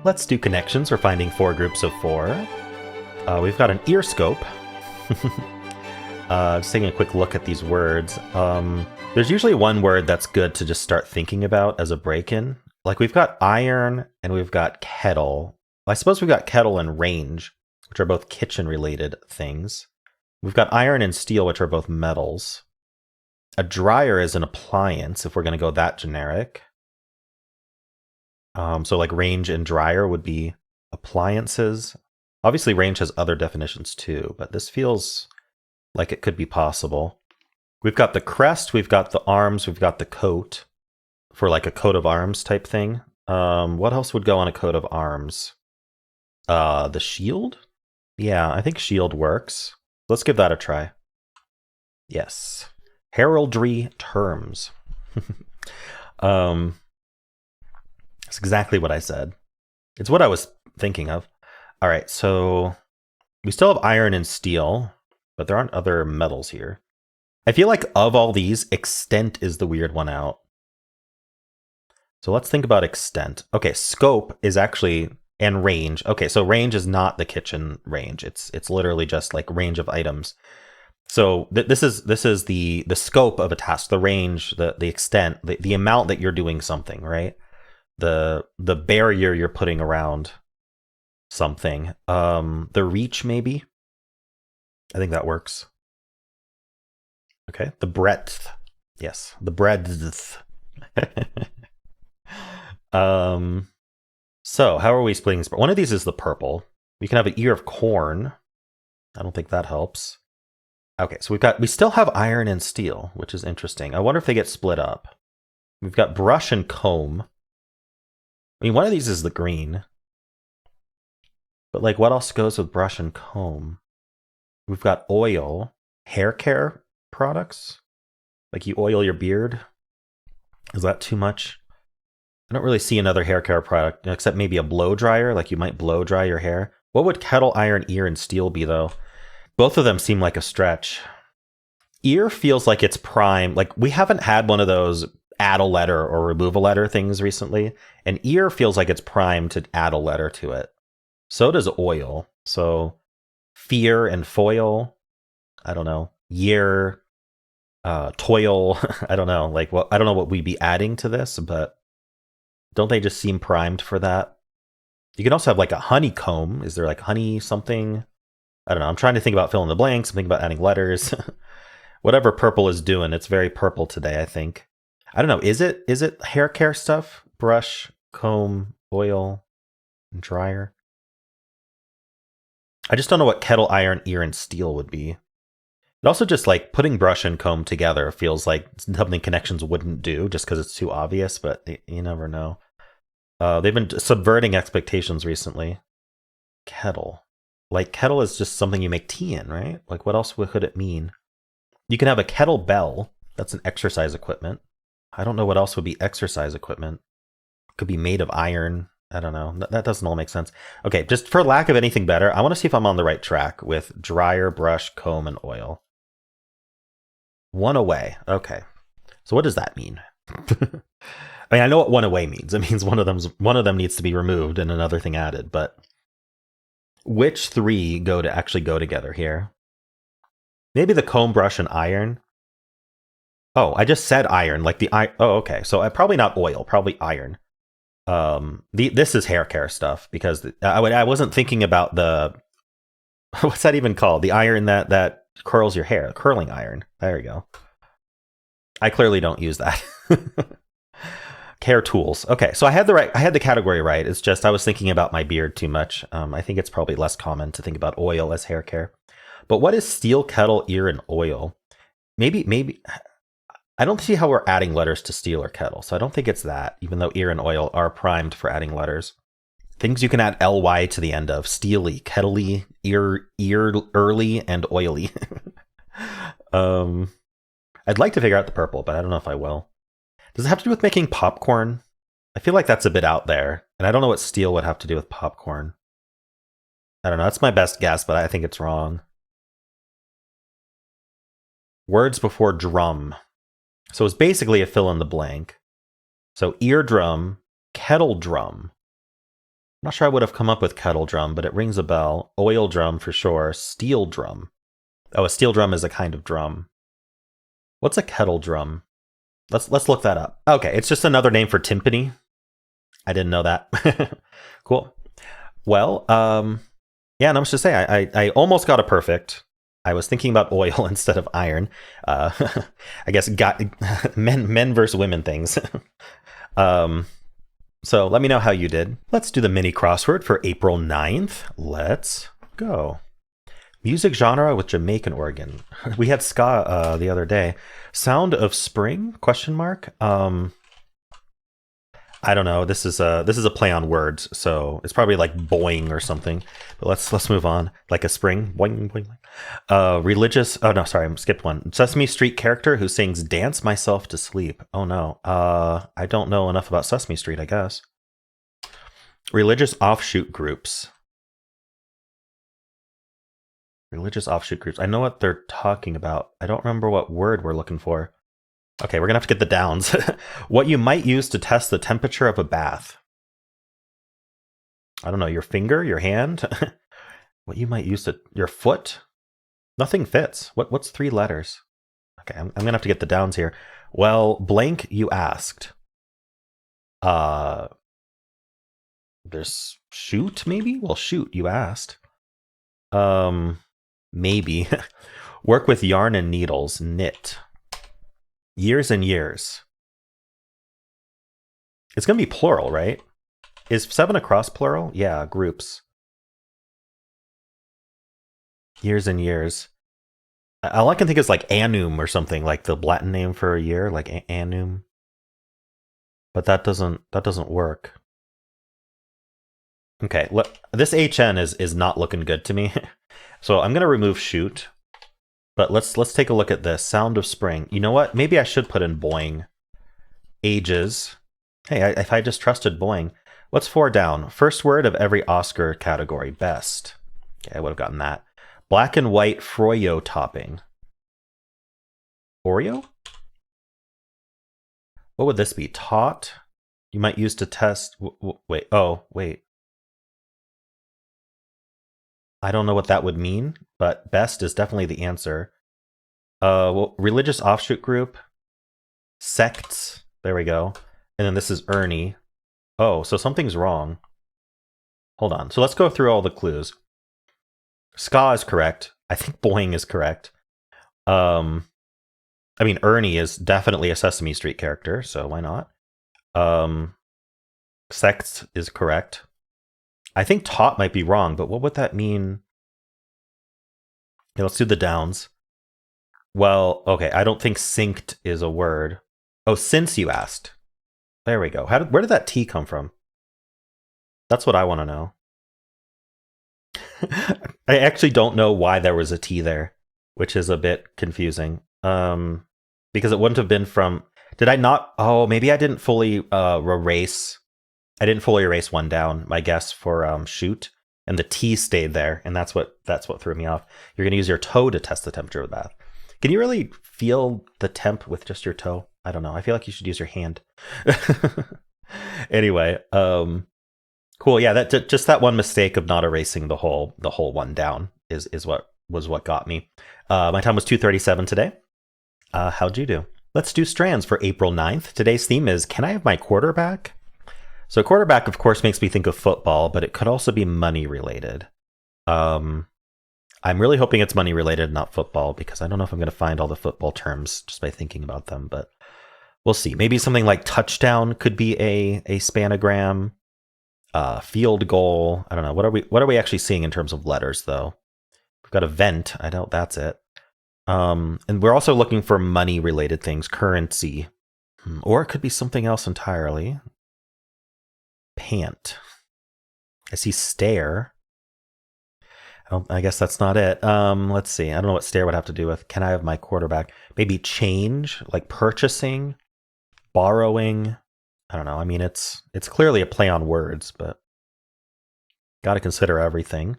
Let's do connections. We're finding 4 groups of 4. We've got an ear scope. Just taking a quick look at these words. There's usually one word that's good to just start thinking about as a break-in. Like we've got iron and we've got kettle. I suppose we've got kettle and range, which are both kitchen-related things. We've got iron and steel, which are both metals. A dryer is an appliance, if we're going to go that generic. So like range and dryer would be appliances. Obviously, range has other definitions too, but this feels like it could be possible. We've got the crest, we've got the arms, we've got the coat for like a coat of arms type thing. What else would go on a coat of arms? The shield? Yeah, I think shield works. Let's give that a try. Yes. Heraldry terms. That's exactly what I said. It's what I was thinking of. All right, so we still have iron and steel, but there aren't other metals here. I feel like of all these, extent is the weird one out. So let's think about extent. Okay, scope is actually, and range. Okay, so range is not the kitchen range. It's literally just like range of items. So this is the scope of a task, the range, the extent, the amount that you're doing something, right? The barrier you're putting around something. The reach, maybe. I think that works. Okay, the breadth. Yes, the breadth. So how are we splitting this? One of these is the purple. We can have an ear of corn. I don't think that helps. Okay, so we still have iron and steel, which is interesting. I wonder if they get split up. We've got brush and comb. I mean, one of these is the green. But like, what else goes with brush and comb? We've got oil, hair care products. Like you oil your beard. Is that too much? I don't really see another hair care product except maybe a blow dryer. Like you might blow dry your hair. What would kettle, iron, ear, and steel be though? Both of them seem like a stretch. Ear feels like it's prime. Like we haven't had one of those add a letter or remove a letter things recently. And ear feels like it's primed to add a letter to it. So does oil. So fear and foil. I don't know. Year, toil. I don't know. Like what? I don't know what we'd be adding to this, but don't they just seem primed for that? You can also have like a honeycomb. Is there like honey something? I don't know. I'm trying to think about filling the blanks. I'm thinking about adding letters. Whatever purple is doing, it's very purple today, I think. I don't know. Is it hair care stuff? Brush, comb, oil, and dryer? I just don't know what kettle, iron, ear, and steel would be. It also just like putting brush and comb together feels like something connections wouldn't do just because it's too obvious, but you never know. They've been subverting expectations recently. Kettle. Like kettle is just something you make tea in, right? Like what else could it mean? You can have a kettlebell. That's an exercise equipment. I don't know what else would be exercise equipment. Could be made of iron. I don't know. That doesn't all make sense. Okay, just for lack of anything better, I want to see if I'm on the right track with dryer, brush, comb, and oil. One away. Okay. So what does that mean? I mean, I know what one away means. It means one of them needs to be removed and another thing added, but which 3 actually go together here? Maybe the comb, brush, and iron. Oh, I just said iron, like the iron. Oh, okay. So probably not oil, probably iron. This is hair care stuff because I wasn't thinking about the what's that even called? The iron that curls your hair, curling iron. There you go. I clearly don't use that. Hair tools. Okay, so I had the category right. It's just I was thinking about my beard too much. I think it's probably less common to think about oil as hair care. But what is steel, kettle, ear, and oil? Maybe I don't see how we're adding letters to steel or kettle, so I don't think it's that, even though ear and oil are primed for adding letters. Things you can add ly to the end of: steely, kettley, ear, early, and oily. I'd like to figure out the purple, but I don't know if I will. Does it have to do with making popcorn? I feel like that's a bit out there, and I don't know what steel would have to do with popcorn. I don't know. That's my best guess, but I think it's wrong. Words before drum. So it's basically a fill in the blank. So eardrum, kettle drum. not sure I would have come up with kettle drum, but it rings a bell. Oil drum for sure. Steel drum. Oh, a steel drum is a kind of drum. What's a kettle drum? Let's look that up. Okay, it's just another name for timpani. I didn't know that. Cool. Well, yeah, and I was just say I almost got a perfect. I was thinking about oil instead of iron. I guess men versus women things. So let me know how you did. Let's do the mini crossword for April 9th. Let's go. Music genre with Jamaican organ. We had ska the other day. Sound of spring? Question mark. I don't know. This is a play on words, so it's probably like boing or something. But let's move on. Like a spring, boing boing. Religious. Oh no, sorry, I skipped one. Sesame Street character who sings "Dance Myself to Sleep." Oh no. I don't know enough about Sesame Street, I guess. Religious offshoot groups. Religious offshoot groups. I know what they're talking about. I don't remember what word we're looking for. Okay, we're gonna have to get the downs. What you might use to test the temperature of a bath. I don't know, your finger, your hand? What you might use to, your foot? Nothing fits. What's 3 letters? Okay, I'm gonna have to get the downs here. Well, blank, you asked. There's shoot, maybe? Well, shoot, you asked. Maybe. Work with yarn and needles, knit. Years and years. It's going to be plural, right? Is 7 across plural? Yeah, groups. Years and years. All I can think is like annum or something, like the Latin name for a year, like annum. But that doesn't work. Okay, this HN is not looking good to me. So I'm going to remove shoot. But let's take a look at this. Sound of spring. You know what? Maybe I should put in boing. Ages. Hey, if I just trusted boing. What's 4 down? First word of every Oscar category. Best. Okay, I would have gotten that. Black and white froyo topping. Oreo? What would this be? Taut? You might use to test... Wait. Oh, wait. I don't know what that would mean, but best is definitely the answer. Well, religious offshoot group. Sects. There we go. And then this is Ernie. Oh, so something's wrong. Hold on. So let's go through all the clues. Ska is correct. I think boing is correct. I mean, Ernie is definitely a Sesame Street character, so why not? Sects is correct. I think taut might be wrong, but what would that mean? Okay, let's do the downs. Well, okay, I don't think synced is a word. Oh, since you asked. There we go. Where did that T come from? That's what I want to know. I actually don't know why there was a T there, which is a bit confusing. Because it wouldn't have been from... Did I not... Oh, maybe I didn't fully erase... I didn't fully erase 1 down, my guess, for shoot. And the T stayed there, and that's what threw me off. You're going to use your toe to test the temperature of the bath. Can you really feel the temp with just your toe? I don't know. I feel like you should use your hand. Anyway, cool. Yeah, just that one mistake of not erasing the whole 1 down is what got me. My time was 2:37 today. How'd you do? Let's do Strands for April 9th. Today's theme is, can I have my quarterback? So quarterback, of course, makes me think of football, but it could also be money related. I'm really hoping it's money related, not football, because I don't know if I'm going to find all the football terms just by thinking about them, but we'll see. Maybe something like touchdown could be a spanogram. Field goal. I don't know. What are we actually seeing in terms of letters, though? We've got event. I doubt that's it. And we're also looking for money related things, currency, or it could be something else entirely. Pant. I see stare. I guess that's not it. Let's see. I don't know what stare would have to do with. Can I have my quarterback? Maybe change, like purchasing, borrowing. I don't know. I mean, it's clearly a play on words, but got to consider everything.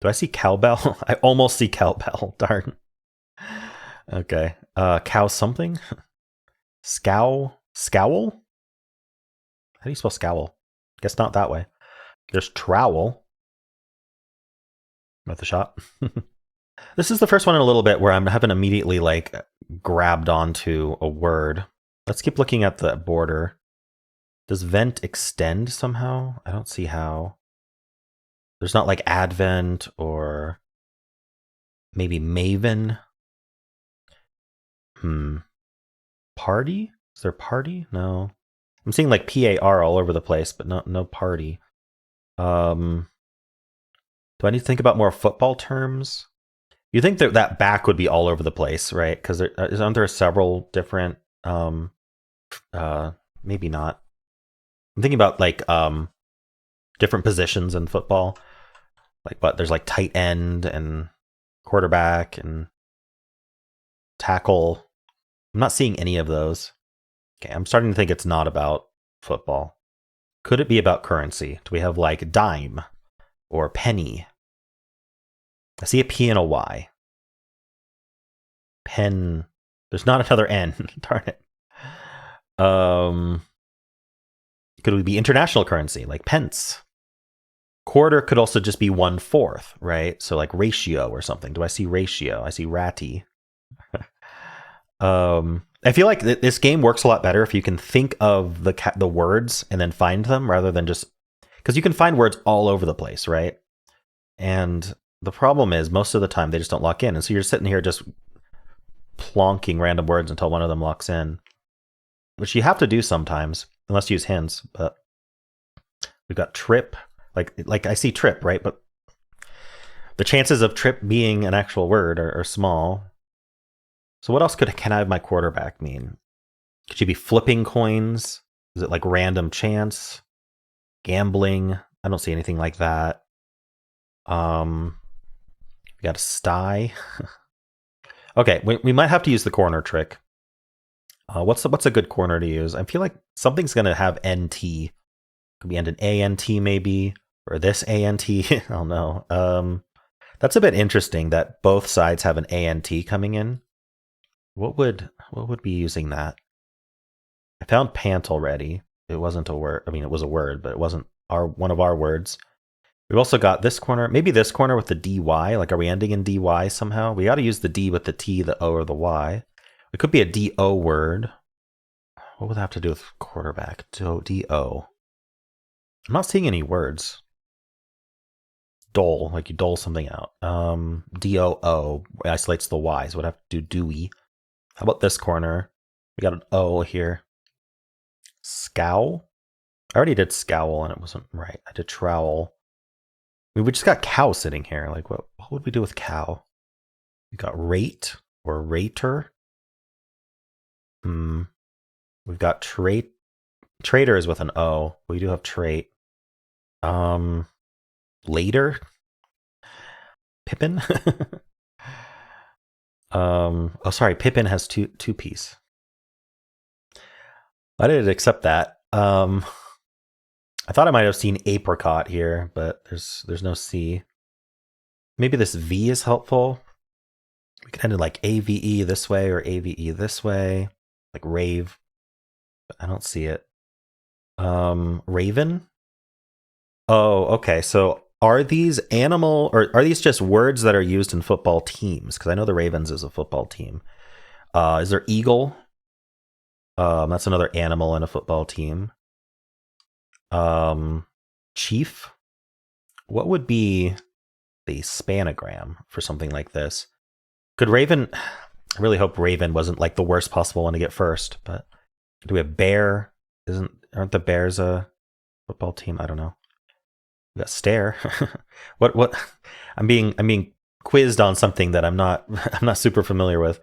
Do I see cowbell? I almost see cowbell. Darn. Okay. Cow something? Scowl? Scowl? How do you spell scowl? Guess not that way. There's trowel. Worth a shot. This is the first one in a little bit where I haven't immediately like grabbed onto a word. Let's keep looking at the border. Does vent extend somehow? I don't see how. There's not like advent or maybe maven. Party? Is there party? No. I'm seeing like PAR all over the place, but no party. Do I need to think about more football terms? You think that that back would be all over the place, right? Because aren't there several different maybe not. I'm thinking about like different positions in football. Like what? There's like tight end and quarterback and tackle. I'm not seeing any of those. Okay, I'm starting to think it's not about football. Could it be about currency? Do we have like dime or penny? I see a P and a Y. Pen. There's not another N. Darn it. Could it be international currency, like pence? Quarter could also just be 1/4, right? So like ratio or something. Do I see ratio? I see ratty. I feel like this game works a lot better if you can think of the words and then find them rather than just because you can find words all over the place, right? And the problem is most of the time they just don't lock in, and so you're sitting here just plonking random words until one of them locks in, which you have to do sometimes unless you use hints. But we've got trip, like I see trip, right? But the chances of trip being an actual word are small. So what else can I have my quarterback mean? Could you be flipping coins? Is it like random chance? Gambling? I don't see anything like that. We got a sty. Okay, we might have to use the corner trick. What's a good corner to use? I feel like something's gonna have NT. Could be end in ANT maybe, or this ANT. I don't know. That's a bit interesting that both sides have an ANT coming in. What would be using that? I found pant already. It wasn't a word. I mean, it was a word, but it wasn't one of our words. We've also got this corner. Maybe this corner with the DY. Like, are we ending in DY somehow? We got to use the D with the T, the O, or the Y. It could be a DO word. What would that have to do with quarterback? DO. I'm not seeing any words. Dole, like you dole something out. DOO isolates the Y, so we'd have to do Dewey. How about this corner? We got an O here. Scowl? I already did scowl and it wasn't right. I did trowel. I mean, we just got cow sitting here. Like, what would we do with cow? We got rate or rater. We've got trait. Trader is with an O. We do have trait. Later. Pippin. Oh, sorry. Pippin has two P's. I didn't accept that. I thought I might have seen apricot here, but there's no C. Maybe this V is helpful. We could end it like AVE this way or AVE this way, like rave. But I don't see it. Raven. Oh, okay. So are these animal or are these just words that are used in football teams? Because I know the Ravens is a football team. Is there eagle? That's another animal in a football team. Chief. What would be the spanogram for something like this? Could Raven? I really hope Raven wasn't like the worst possible one to get first. But do we have bear? Aren't the Bears a football team? I don't know. We got stare. What? I'm being quizzed on something that I'm not super familiar with.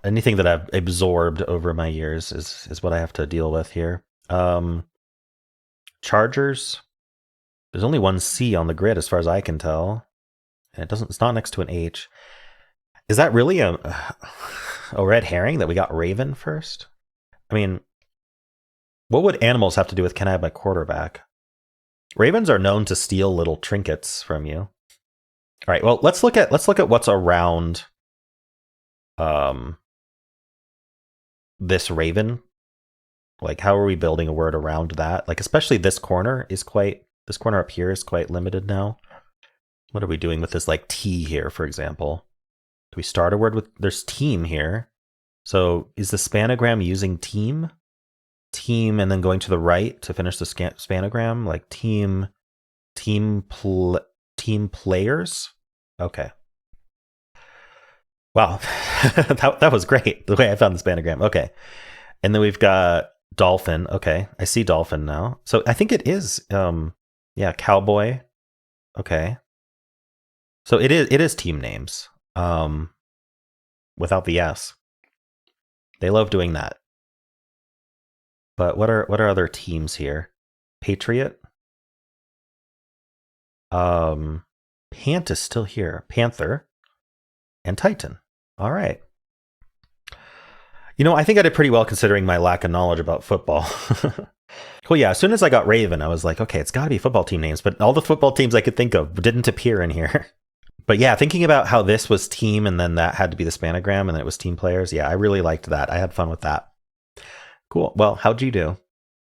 Anything that I've absorbed over my years is what I have to deal with here. Chargers. There's only one C on the grid as far as I can tell. And it's not next to an H. Is that really a red herring that we got Raven first? I mean, what would animals have to do with can I have my quarterback? Ravens are known to steal little trinkets from you. All right, well, let's look at what's around this raven. Like, how are we building a word around that? Like, especially this corner is quite This corner up here is quite limited now. What are we doing with this like T here, for example? Do we start a word with, there's team here. So is the spanogram using team? Team and then going to the right to finish the spanogram? Like team players? Okay. Wow, that was great, the way I found the spanogram. Okay. And then we've got dolphin. Okay, I see dolphin now. So I think it is, yeah, cowboy. Okay. So it is team names, without the S. They love doing that. But what are other teams here? Patriot. Pant is still here. Panther and Titan. All right. You know, I think I did pretty well considering my lack of knowledge about football. Well, yeah, as soon as I got Raven, I was like, okay, it's got to be football team names. But all the football teams I could think of didn't appear in here. But yeah, thinking about how this was team and then that had to be the spanogram and then it was team players. Yeah, I really liked that. I had fun with that. Cool. Well, how'd you do?